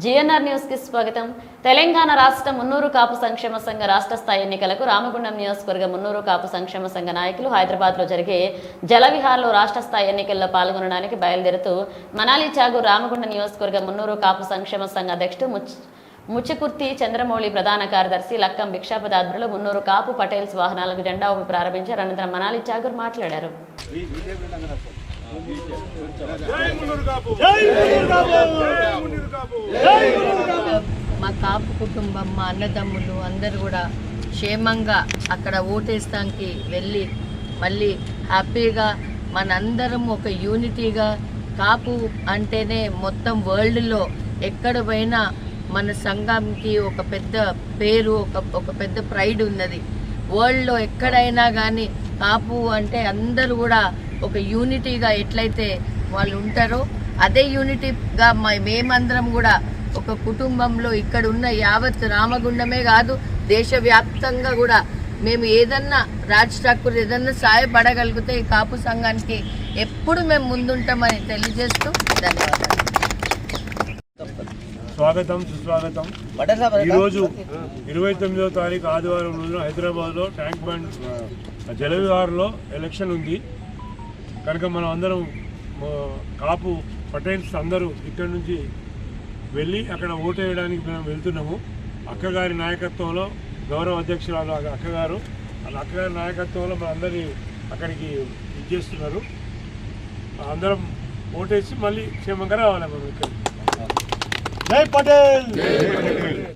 GNR news కి స్వాగతం. తెలంగాణ రాష్ట్ర మున్నూరు కాపు సంక్షేమ సంఘ రాష్ట్ర స్థాయి ఎన్నికలకు రామగుండం నియోజకవర్గ మున్నూరు కాపు సంక్షేమ సంఘ నాయకులు హైదరాబాద్ లో జరిగే జలవిహార్లో రాష్ట్ర స్థాయి ఎన్నికల్లో పాల్గొనడానికి బయలుదేరుతూ మనాలి చాగు రామగుండం నియోజకవర్గ మున్నూరు కాపు సంక్షేమ సంఘ అధ్యక్షుడు ముచ్చికుర్తి చంద్రమౌళి, ప్రధాన కార్యదర్శి లక్కం భిక్షాపతి ఆధ్వర్యంలో మున్నూరు కాపు పటేల్స్ వాహనాలకు జెండా ఊపి ప్రారంభించారు. అనంతరం మనాలి చాగూర్ మాట్లాడారు. మా కాపు కుటుంబం, మా అన్నదమ్ములు అందరూ కూడా క్షేమంగా అక్కడ ఓటేస్తానికి వెళ్ళి మళ్ళీ హ్యాపీగా మనందరం ఒక యూనిటీగా, కాపు అంటేనే మొత్తం వరల్డ్లో ఎక్కడ పోయినా మన సంఘంకి ఒక పెద్ద పేరు, ఒక పెద్ద ప్రైడ్ ఉన్నది. వరల్డ్లో ఎక్కడైనా కానీ కాపు అంటే అందరూ కూడా ఒక యూనిటీగా ఎట్లయితే వాళ్ళు ఉంటారో అదే యూనిటీగా మేమందరం కూడా ఒక కుటుంబంలో ఇక్కడ ఉన్న యావత్ రామగుండమే కాదు దేశవ్యాప్తంగా కూడా మేము ఏదన్నా రాజ్ ఠాకూర్ ఏదన్నా సహాయపడగలిగితే ఈ కాపు సంఘానికి ఎప్పుడు మేము ముందుంటామని తెలియజేస్తూ ధన్యవాదాలు. స్వాగతం, సుస్వాగతం. ఈరోజు 29వ తారీఖు ఆదివారం రోజున హైదరాబాద్లో ట్యాంక్ బండ్ జలవిహార్లో ఎలక్షన్ ఉంది కనుక మనం అందరం కాపు పటేల్స్ అందరూ ఇక్కడి నుంచి వెళ్ళి అక్కడ ఓటు వేయడానికి మేము వెళ్తున్నాము. అక్కగారి నాయకత్వంలో, గౌరవ అధ్యక్షురాలు అక్కగారు, వాళ్ళ అక్కగారి నాయకత్వంలో మనందరినీ అక్కడికి ఇచ్చేస్తున్నారు. అందరం ఓటేసి మళ్ళీ క్షేమంగా రావాలి మనం ఇక్కడ. జై పటేల్.